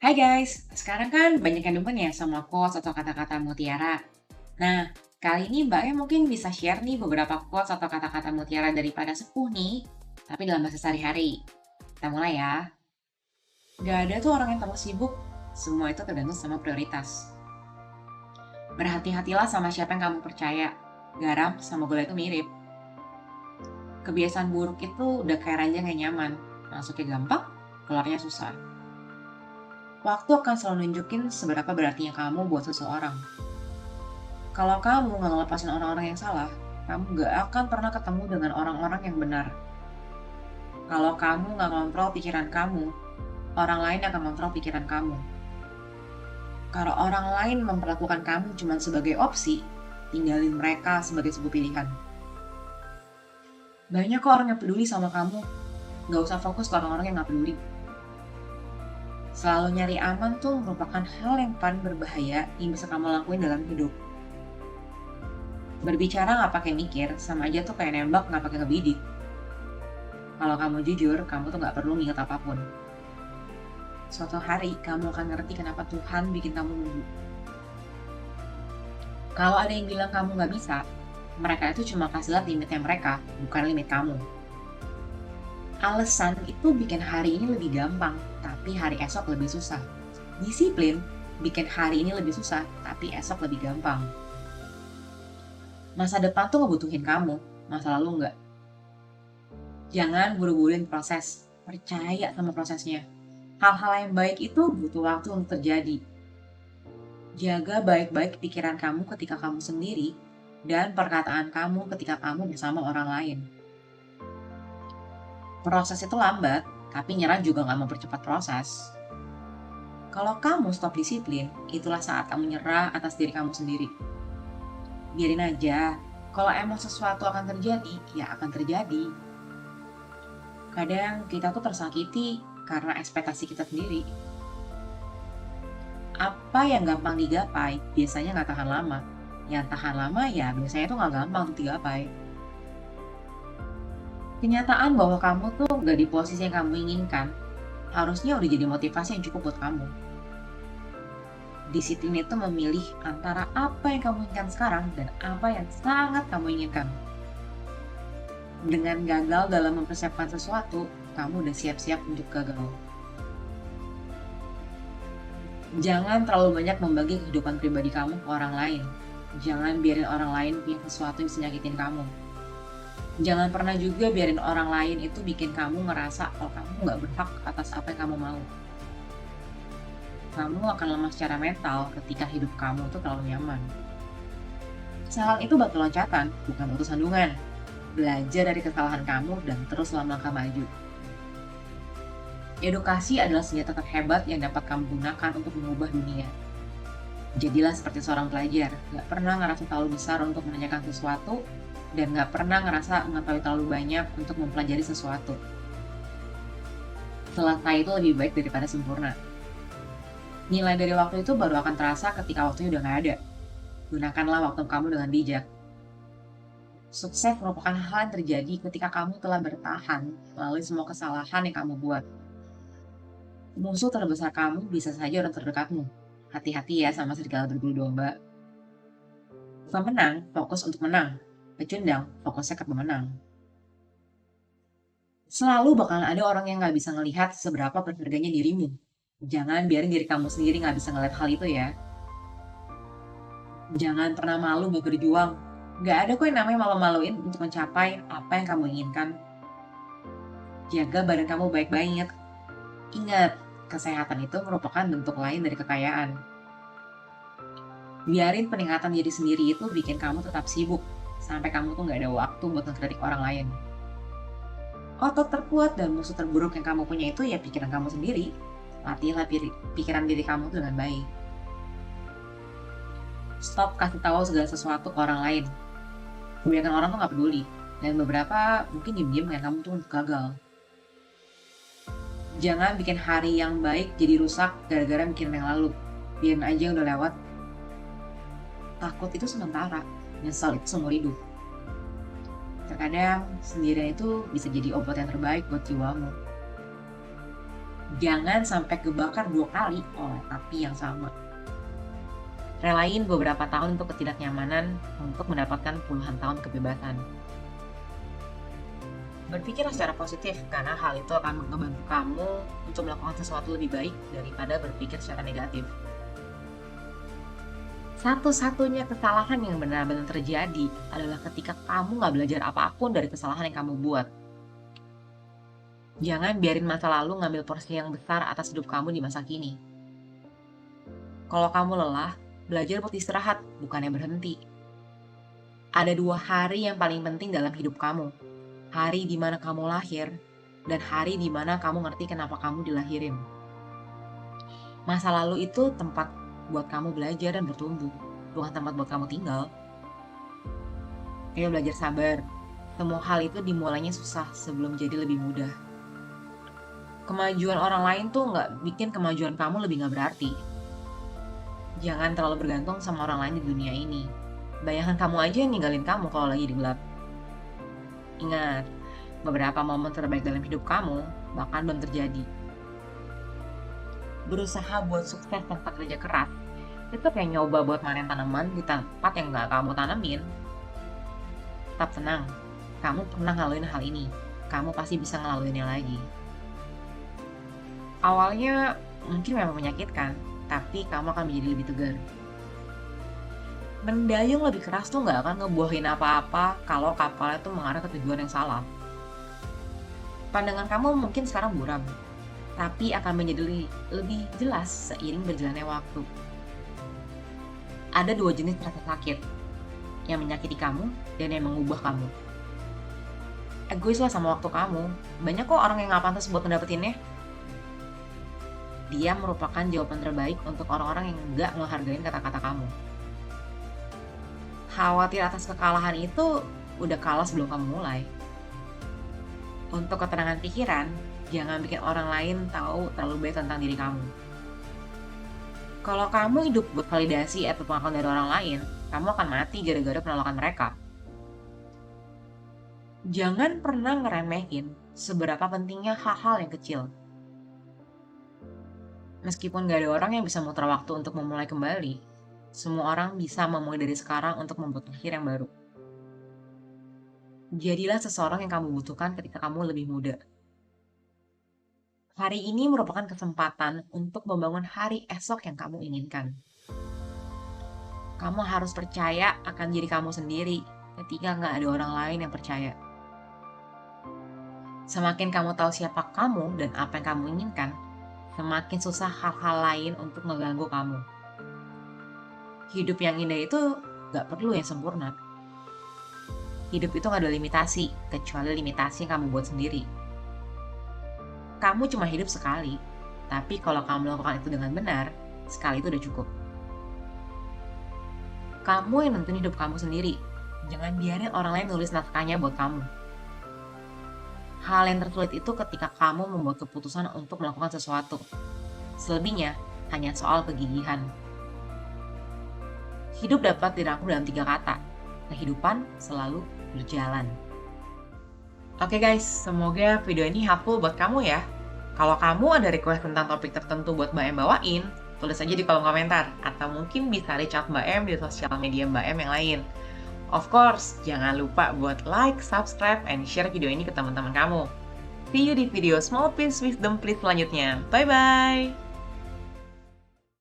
Hai guys, sekarang kan banyak yang demen ya sama quotes atau kata-kata mutiara. Nah, kali ini Mbaknya mungkin bisa share nih beberapa quotes atau kata-kata mutiara daripada sepuh nih, tapi dalam bahasa sehari-hari. Kita mulai ya. Gak ada tuh orang yang terlalu sibuk, semua itu tergantung sama prioritas. Berhati-hatilah sama siapa yang kamu percaya, garam sama gula itu mirip. Kebiasaan buruk itu udah kayak ranjang yang nyaman, masuknya gampang, keluarnya susah. Waktu akan selalu nunjukin seberapa berartinya kamu buat seseorang. Kalau kamu nggak ngelepasin orang-orang yang salah, kamu nggak akan pernah ketemu dengan orang-orang yang benar. Kalau kamu nggak kontrol pikiran kamu, orang lain akan kontrol pikiran kamu. Kalau orang lain memperlakukan kamu cuma sebagai opsi, tinggalin mereka sebagai sebuah pilihan. Banyak kok orang yang peduli sama kamu, nggak usah fokus ke orang-orang yang nggak peduli. Selalu nyari aman tuh merupakan hal yang paling berbahaya yang bisa kamu lakuin dalam hidup. Berbicara nggak pakai mikir, sama aja tuh kayak nembak nggak pakai ngebidik. Kalau kamu jujur, kamu tuh nggak perlu nginget apapun. Suatu hari, kamu akan ngerti kenapa Tuhan bikin kamu nunggu. Kalau ada yang bilang kamu nggak bisa, mereka itu cuma kasih lihat limitnya mereka, bukan limit kamu. Alasan itu bikin hari ini lebih gampang, tapi hari esok lebih susah. Disiplin bikin hari ini lebih susah, tapi esok lebih gampang. Masa depan tuh ngebutuhin kamu, masa lalu nggak. Jangan buru-buruin proses, percaya sama prosesnya. Hal-hal yang baik itu butuh waktu untuk terjadi. Jaga baik-baik pikiran kamu ketika kamu sendiri, dan perkataan kamu ketika kamu bersama orang lain. Proses itu lambat, tapi nyerah juga nggak mempercepat proses. Kalau kamu stop disiplin, itulah saat kamu nyerah atas diri kamu sendiri. Biarin aja, kalau emang sesuatu akan terjadi, ya akan terjadi. Kadang kita tuh tersakiti karena ekspektasi kita sendiri. Apa yang gampang digapai, biasanya nggak tahan lama. Yang tahan lama ya biasanya tuh nggak gampang untuk digapai. Kenyataan bahwa kamu tuh nggak di posisi yang kamu inginkan, harusnya udah jadi motivasi yang cukup buat kamu. Disiplin itu memilih antara apa yang kamu inginkan sekarang dan apa yang sangat kamu inginkan. Dengan gagal dalam mempersiapkan sesuatu, kamu udah siap-siap untuk gagal. Jangan terlalu banyak membagi kehidupan pribadi kamu ke orang lain. Jangan biarin orang lain punya sesuatu yang bisa nyakitin kamu. Jangan pernah juga biarin orang lain itu bikin kamu ngerasa kalau kamu nggak berhak atas apa yang kamu mau. Kamu akan lemah secara mental ketika hidup kamu tuh terlalu nyaman. Kesalahan itu batu loncatan, bukan batu sandungan. Belajar dari kesalahan kamu dan terus melangkah maju. Edukasi adalah senjata terhebat yang dapat kamu gunakan untuk mengubah dunia. Jadilah seperti seorang pelajar, gak pernah ngerasa terlalu besar untuk menanyakan sesuatu, dan gak pernah ngerasa mengetahui terlalu banyak untuk mempelajari sesuatu. Selesai itu lebih baik daripada sempurna. Nilai dari waktu itu baru akan terasa ketika waktunya udah gak ada. Gunakanlah waktu kamu dengan bijak. Sukses merupakan hal yang terjadi ketika kamu telah bertahan melalui semua kesalahan yang kamu buat. Musuh terbesar kamu bisa saja orang terdekatmu. Hati-hati ya sama serigala berbulu domba. Pemenang fokus untuk menang. Pecundang fokusnya ke pemenang. Selalu bakalan ada orang yang gak bisa ngelihat seberapa berharganya dirimu. Jangan biarin diri kamu sendiri gak bisa ngeliat hal itu ya. Jangan pernah malu buat berjuang. Gak ada kok yang namanya malu-maluin untuk mencapai apa yang kamu inginkan. Jaga badan kamu baik-baik. Ingat, kesehatan itu merupakan bentuk lain dari kekayaan. Biarin peningkatan diri sendiri itu bikin kamu tetap sibuk, sampai kamu tuh gak ada waktu buat ngekritik orang lain. Otot terkuat dan musuh terburuk yang kamu punya itu ya pikiran kamu sendiri. Latihlah pikiran diri kamu tuh dengan baik. Stop kasih tahu segala sesuatu ke orang lain. Kebanyakan orang tuh gak peduli, dan beberapa mungkin diem-diem kayak kamu tuh gagal. Jangan bikin hari yang baik jadi rusak gara-gara mikirin yang lalu. Biarin aja yang udah lewat. Takut itu sementara, nyesal itu seumur hidup. Terkadang sendirian itu bisa jadi obat yang terbaik buat jiwamu. Jangan sampai kebakar 2 kali oleh api yang sama. Relain beberapa tahun untuk ketidaknyamanan untuk mendapatkan puluhan tahun kebebasan. Berpikirlah secara positif, karena hal itu akan membantu kamu untuk melakukan sesuatu lebih baik daripada berpikir secara negatif. Satu-satunya kesalahan yang benar-benar terjadi adalah ketika kamu nggak belajar apapun dari kesalahan yang kamu buat. Jangan biarin masa lalu ngambil porsi yang besar atas hidup kamu di masa kini. Kalau kamu lelah, belajar buat istirahat, bukannya berhenti. Ada 2 hari yang paling penting dalam hidup kamu. Hari di mana kamu lahir, dan hari di mana kamu ngerti kenapa kamu dilahirin. Masa lalu itu tempat buat kamu belajar dan bertumbuh, bukan tempat buat kamu tinggal. Ayo belajar sabar. Semua hal itu dimulainya susah sebelum jadi lebih mudah. Kemajuan orang lain tuh nggak bikin kemajuan kamu lebih nggak berarti. Jangan terlalu bergantung sama orang lain di dunia ini. Bayangkan kamu aja yang ninggalin kamu kalau lagi di gelap. Ingat, beberapa momen terbaik dalam hidup kamu bahkan belum terjadi. Berusaha buat sukses tanpa kerja keras itu kayak nyoba buat manen tanaman di tempat yang nggak kamu tanemin. Tetap tenang, kamu pernah ngelaluin hal ini, kamu pasti bisa ngelaluinnya lagi. Awalnya mungkin memang menyakitkan, tapi kamu akan menjadi lebih tegar. Mendayung lebih keras tuh nggak akan ngebuahin apa-apa kalau kapalnya tuh mengarah ke tujuan yang salah. Pandangan kamu mungkin sekarang buram, tapi akan menjadi lebih jelas seiring berjalannya waktu. Ada 2 jenis rasa sakit, yang menyakiti kamu dan yang mengubah kamu. Egoislah sama waktu kamu, banyak kok orang yang nggak pantas buat ngedapetinnya. Dia merupakan jawaban terbaik untuk orang-orang yang nggak ngehargain kata-kata kamu. Khawatir atas kekalahan itu udah kalah sebelum kamu mulai. Untuk ketenangan pikiran, jangan bikin orang lain tahu terlalu banyak tentang diri kamu. Kalau kamu hidup buat validasi atau pengakuan dari orang lain, kamu akan mati gara-gara penolakan mereka. Jangan pernah ngeremehin seberapa pentingnya hal-hal yang kecil. Meskipun gak ada orang yang bisa muter waktu untuk memulai kembali, semua orang bisa memulai dari sekarang untuk membuat akhir yang baru. Jadilah seseorang yang kamu butuhkan ketika kamu lebih muda. Hari ini merupakan kesempatan untuk membangun hari esok yang kamu inginkan. Kamu harus percaya akan diri kamu sendiri ketika nggak ada orang lain yang percaya. Semakin kamu tahu siapa kamu dan apa yang kamu inginkan, semakin susah hal-hal lain untuk mengganggu kamu. Hidup yang indah itu nggak perlu yang sempurna. Hidup itu nggak ada limitasi, kecuali limitasi yang kamu buat sendiri. Kamu cuma hidup sekali, tapi kalau kamu melakukan itu dengan benar, sekali itu udah cukup. Kamu yang nentuin hidup kamu sendiri. Jangan biarin orang lain nulis naskahnya buat kamu. Hal yang tersulit itu ketika kamu membuat keputusan untuk melakukan sesuatu. Selebihnya hanya soal kegigihan. Hidup dapat dirangkum dalam 3 kata. Kehidupan selalu berjalan. Oke guys, semoga video ini helpful buat kamu ya. Kalau kamu ada request tentang topik tertentu buat Mbak Em bawain, tulis aja di kolom komentar. Atau mungkin bisa reach out Mbak Em di sosial media Mbak Em yang lain. Of course, jangan lupa buat like, subscribe, and share video ini ke teman-teman kamu. See you di video Small Piece Wisdom Please selanjutnya. Bye-bye!